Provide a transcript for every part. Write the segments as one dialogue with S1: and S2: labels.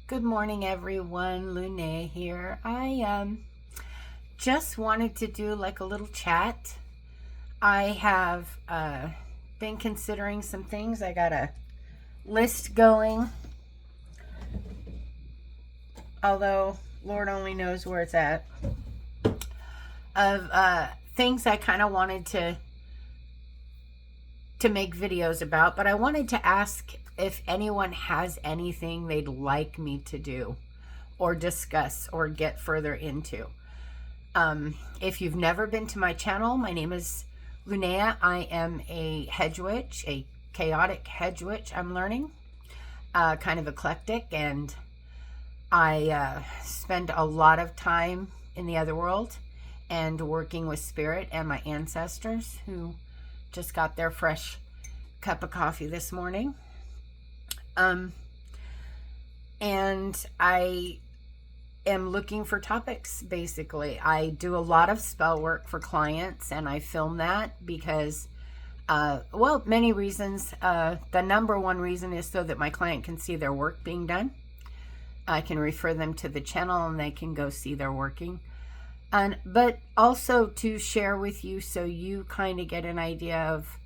S1: Good morning, everyone. Lune here. I just wanted to do like a little chat. I have been considering some things. I got a list going, although Lord only knows where it's at, of things I kind of wanted to make videos about, but I wanted to ask if anyone has anything they'd like me to do or discuss or get further into. If you've never been to my channel, my name is Lunea. I am a hedge witch, a chaotic hedge witch. I'm learning, kind of eclectic, and I spend a lot of time in the other world and working with spirit and my ancestors who just got their fresh cup of coffee this morning. And I am looking for topics, basically. I do a lot of spell work for clients, and I film that because, well, many reasons. The number one reason is so that my client can see their work being done. I can refer them to the channel and they can go see their working. But also to share with you so you kind of get an idea of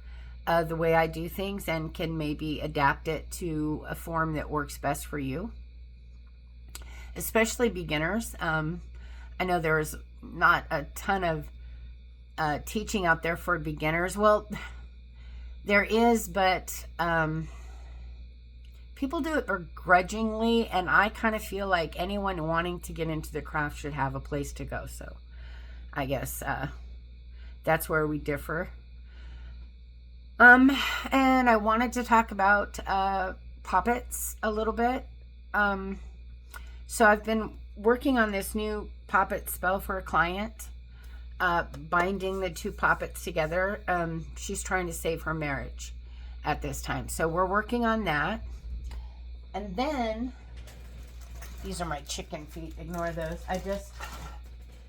S1: the way I do things and can maybe adapt it to a form that works best for you, especially beginners. I know there's not a ton of teaching out there for beginners. Well, there is, but people do it begrudgingly, and I kind of feel like anyone wanting to get into the craft should have a place to go. So I guess that's where we differ. And I wanted to talk about poppets a little bit. So I've been working on this new poppet spell for a client, binding the two poppets together. She's trying to save her marriage at this time. So we're working on that. And then, these are my chicken feet. Ignore those. I just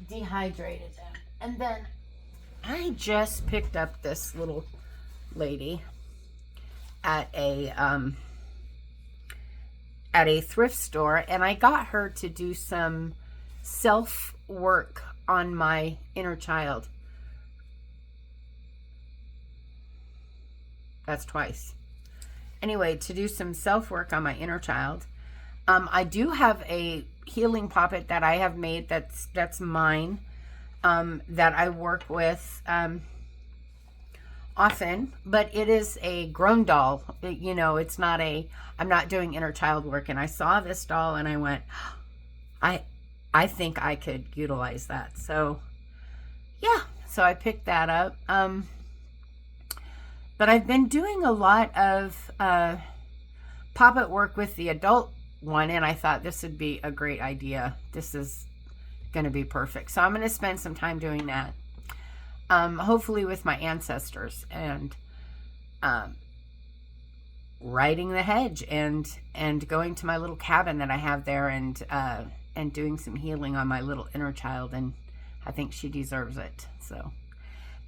S1: dehydrated them. And then I just picked up this little lady at a thrift store, and I got her to do some self work on my inner child. That's twice. Anyway, to do some self work on my inner child. I do have a healing poppet that I have made that's mine, that I work with often, but it is a grown doll. You know, it's not I'm not doing inner child work. And I saw this doll and I went, I think I could utilize that. So yeah, so I picked that up. But I've been doing a lot of poppet work with the adult one, and I thought this would be a great idea. This is going to be perfect. So I'm going to spend some time doing that. Hopefully with my ancestors, and riding the hedge and going to my little cabin that I have there, and doing some healing on my little inner child, and I think she deserves it. So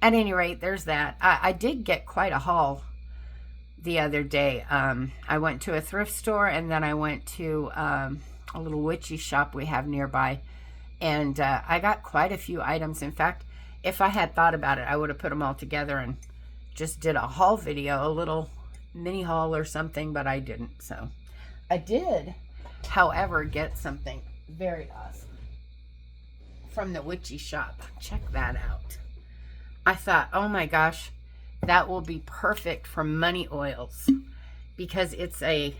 S1: at any rate, there's that. I did get quite a haul the other day. I went to a thrift store, and then I went to a little witchy shop we have nearby, and I got quite a few items. In fact, if I had thought about it, I would have put them all together and just did a haul video, a little mini haul or something, but I didn't. So I did, however, get something very awesome from the witchy shop. Check that out. I thought, oh my gosh, that will be perfect for money oils, because it's a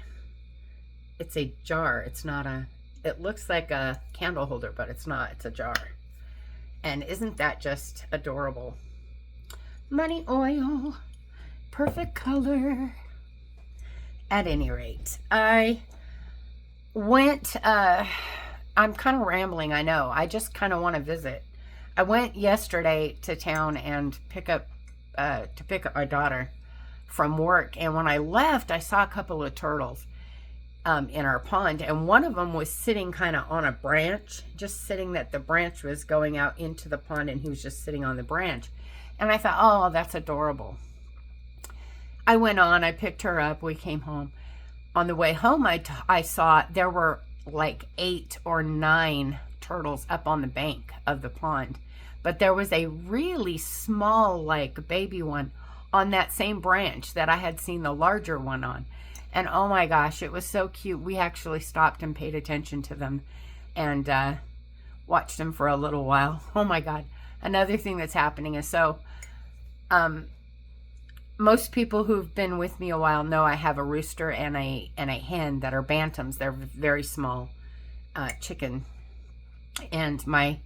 S1: jar. It's not it looks like a candle holder, but it's not. It's a jar. And isn't that just adorable? Money oil, perfect color. At any rate, I went, I'm kind of rambling, I know. I just kind of want to visit. I went yesterday to town and pick up my daughter from work. And when I left, I saw a couple of turtles in our pond, and one of them was sitting kind of on a branch, just sitting, that the branch was going out into the pond, and he was just sitting on the branch. And I thought, oh, that's adorable. I went on, I picked her up, we came home. On the way home, I saw there were like 8 or 9 turtles up on the bank of the pond. But there was a really small, like, baby one on that same branch that I had seen the larger one on. And oh my gosh, it was so cute. We actually stopped and paid attention to them and watched them for a little while. Oh my God. Another thing that's happening is, so most people who've been with me a while know I have a rooster and a hen that are bantams. They're very small chicken. And my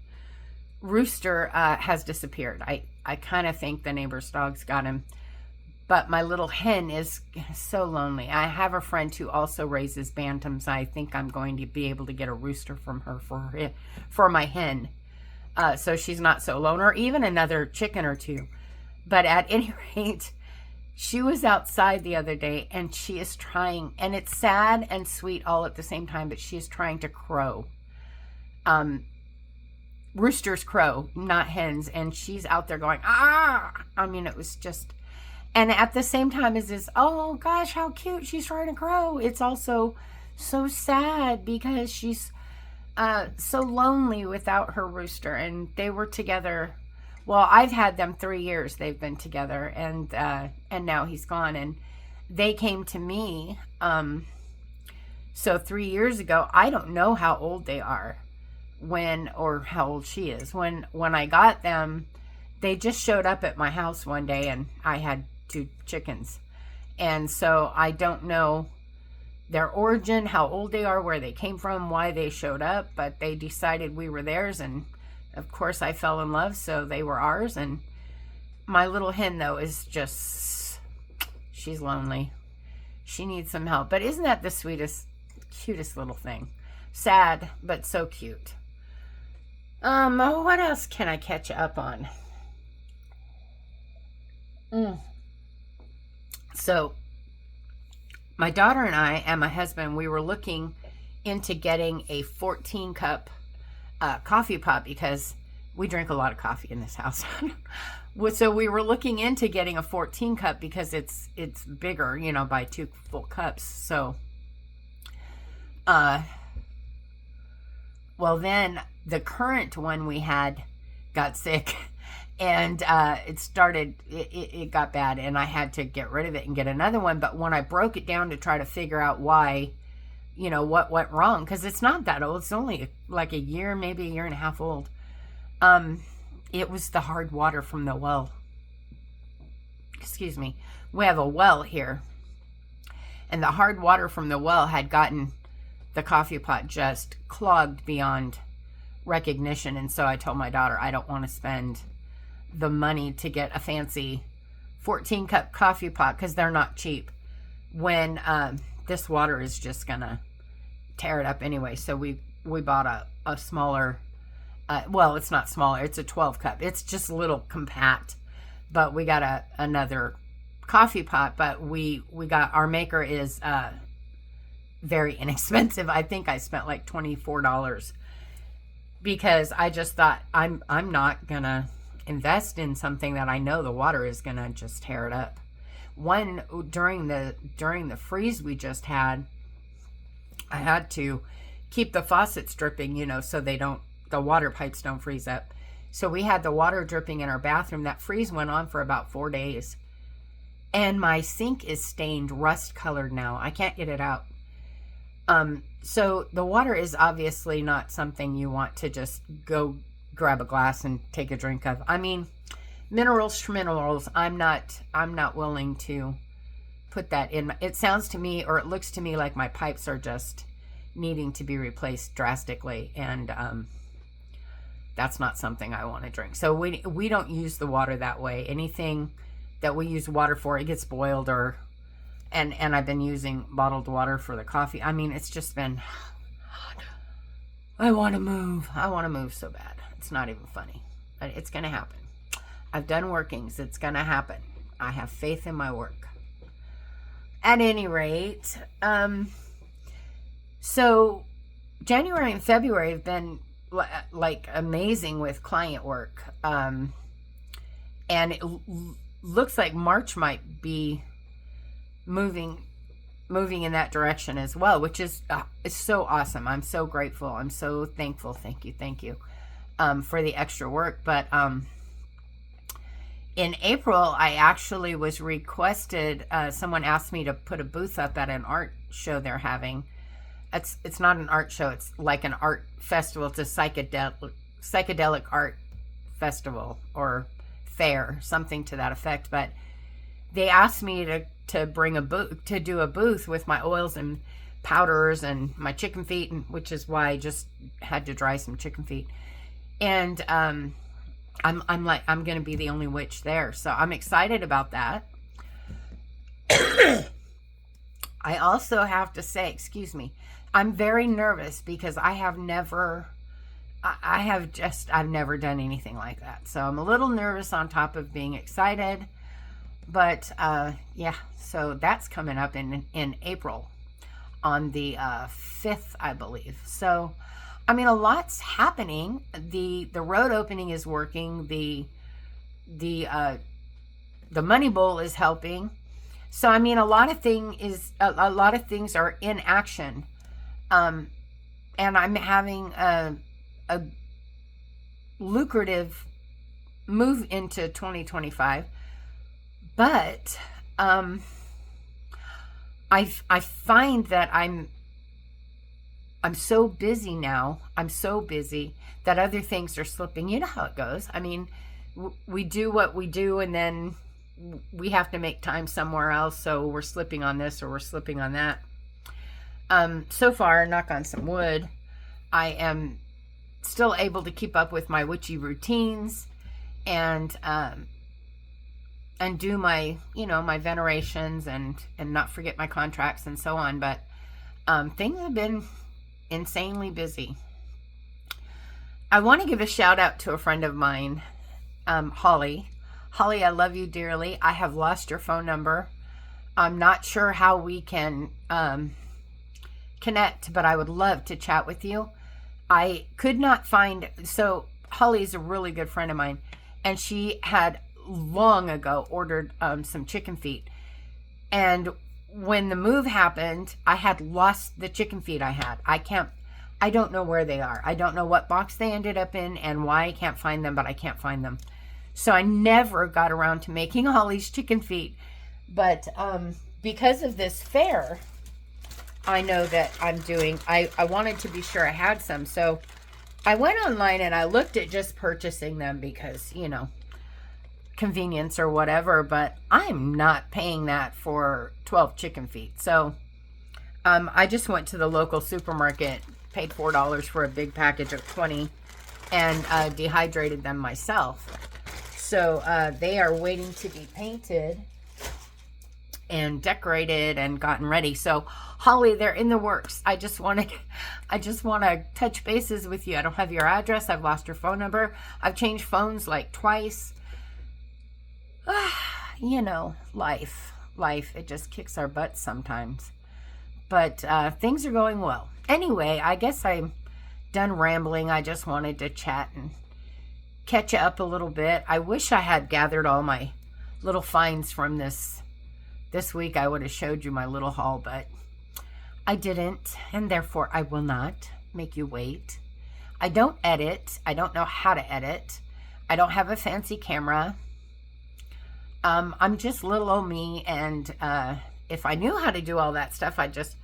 S1: rooster has disappeared. I kind of think the neighbor's dogs got him. But my little hen is so lonely. I have a friend who also raises bantams. I think I'm going to be able to get a rooster from her for my hen. So she's not so alone, or even another chicken or two. But at any rate, she was outside the other day and she is trying, and it's sad and sweet all at the same time, but she is trying to crow. Roosters crow, not hens. And she's out there going, ah! I mean, it was just... And at the same time as this, oh gosh, how cute, she's trying to crow. It's also so sad because she's so lonely without her rooster. And they were together. Well, I've had them 3 years. They've been together, and now he's gone. And they came to me. So 3 years ago, I don't know how old they are or how old she is. When I got them, they just showed up at my house one day, and I had 2 chickens. And so I don't know their origin, how old they are, where they came from, why they showed up, but they decided we were theirs, and of course I fell in love, so they were ours. And my little hen, though, is just, she's lonely. She needs some help. But isn't that the sweetest, cutest little thing? Sad, but so cute. What else can I catch up on? So, my daughter and I and my husband, we were looking into getting a 14-cup coffee pot because we drink a lot of coffee in this house. So we were looking into getting a 14-cup because it's bigger, you know, by 2 full cups. So, well, then the current one we had got sick. And it got bad, and I had to get rid of it and get another one. But when I broke it down to try to figure out why, you know, what went wrong, because it's not that old. It's only like a year, maybe a year and a half old. It was the hard water from the well. Excuse me. We have a well here. And the hard water from the well had gotten the coffee pot just clogged beyond recognition. And so I told my daughter, I don't want to spend the money to get a fancy 14-cup coffee pot because they're not cheap when this water is just gonna tear it up anyway. So we bought a smaller, well, it's not smaller, it's a 12-cup. It's just a little compact, but we got another coffee pot. But we got, our maker is very inexpensive. I think I spent like $24 because I just thought I'm not gonna invest in something that I know the water is gonna just tear it up. During the freeze we just had, I had to keep the faucets dripping, you know, so the water pipes don't freeze up. So we had the water dripping in our bathroom. That freeze went on for about 4 days, and my sink is stained rust colored now. I can't get it out. So the water is obviously not something you want to just go grab a glass and take a drink of. I mean, minerals, I'm not willing to put that in. It sounds to me, or it looks to me like my pipes are just needing to be replaced drastically, and that's not something I want to drink. So we don't use the water that way. Anything that we use water for, it gets boiled, and I've been using bottled water for the coffee. I mean, it's just been, I want to move so bad. It's not even funny, but it's going to happen. I've done workings. It's going to happen. I have faith in my work. At any rate, so January and February have been like amazing with client work. And it looks like March might be moving moving in that direction as well, which is so awesome. I'm so grateful. I'm so thankful. Thank you, for the extra work. But in April, I actually was requested. Someone asked me to put a booth up at an art show they're having. It's not an art show. It's like an art festival. It's a psychedelic art festival or fair, something to that effect. But they asked me to bring a booth, to do a booth with my oils and powders and my chicken feet, which is why I just had to dry some chicken feet. And I'm going to be the only witch there, so I'm excited about that. I also have to say, excuse me, I'm very nervous because I've never done anything like that. So I'm a little nervous on top of being excited. But yeah, so that's coming up in April on the 5th, I believe. So, I mean, a lot's happening. The road opening is working. The money bowl is helping. So, I mean, a lot of things are in action. And I'm having a lucrative move into 2025. But I find that I'm so busy now. I'm so busy that other things are slipping. You know how it goes. I mean, we do what we do, and then we have to make time somewhere else. So we're slipping on this or we're slipping on that. So far, knock on some wood, I am still able to keep up with my witchy routines and do my, my venerations and not forget my contracts and so on. But things have been insanely busy. I want to give a shout out to a friend of mine, Holly. Holly, I love you dearly. I have lost your phone number. I'm not sure how we can connect, but I would love to chat with you. I could not find, so Holly is a really good friend of mine, and she had long ago ordered some chicken feet, and when the move happened, I had lost the chicken feet I had. I don't know where they are. I don't know what box they ended up in and why I can't find them, but I can't find them. So I never got around to making Holly's chicken feet. But because of this fair, I know that I'm doing, I wanted to be sure I had some. So I went online and I looked at just purchasing them because, convenience or whatever, but I'm not paying that for 12 chicken feet. So I just went to the local supermarket, paid $4 for a big package of 20, and dehydrated them myself. So they are waiting to be painted and decorated and gotten ready. So Holly, they're in the works. I just want to touch bases with you. I don't have your address. I've lost your phone number. I've changed phones like twice. Life, it just kicks our butts sometimes. But things are going well. Anyway, I guess I'm done rambling. I just wanted to chat and catch up a little bit. I wish I had gathered all my little finds from this week. I would have showed you my little haul, but I didn't, and therefore I will not make you wait. I don't edit. I don't know how to edit. I don't have a fancy camera. I'm just little old me, and if I knew how to do all that stuff, I'd just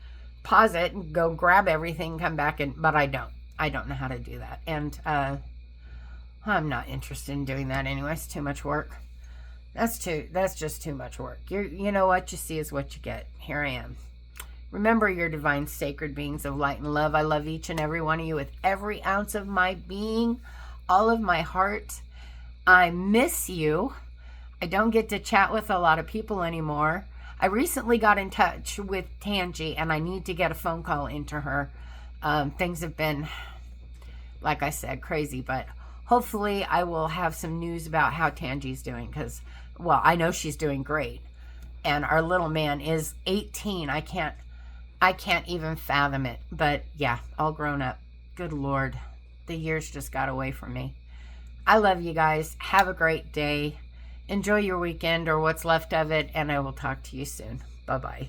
S1: pause it and go grab everything, come back, but I don't. I don't know how to do that, and I'm not interested in doing that anyway. It's too much work. That's just too much work. You know what you see is what you get. Here I am. Remember, you're divine, sacred beings of light and love. I love each and every one of you with every ounce of my being, all of my heart. I miss you. I don't get to chat with a lot of people anymore. I recently got in touch with Tangi, and I need to get a phone call into her. Things have been, like I said, crazy, but hopefully I will have some news about how Tangi's doing, because, well, I know she's doing great. And our little man is 18. I can't even fathom it. But yeah, all grown up. Good Lord. The years just got away from me. I love you guys. Have a great day. Enjoy your weekend or what's left of it, and I will talk to you soon. Bye-bye.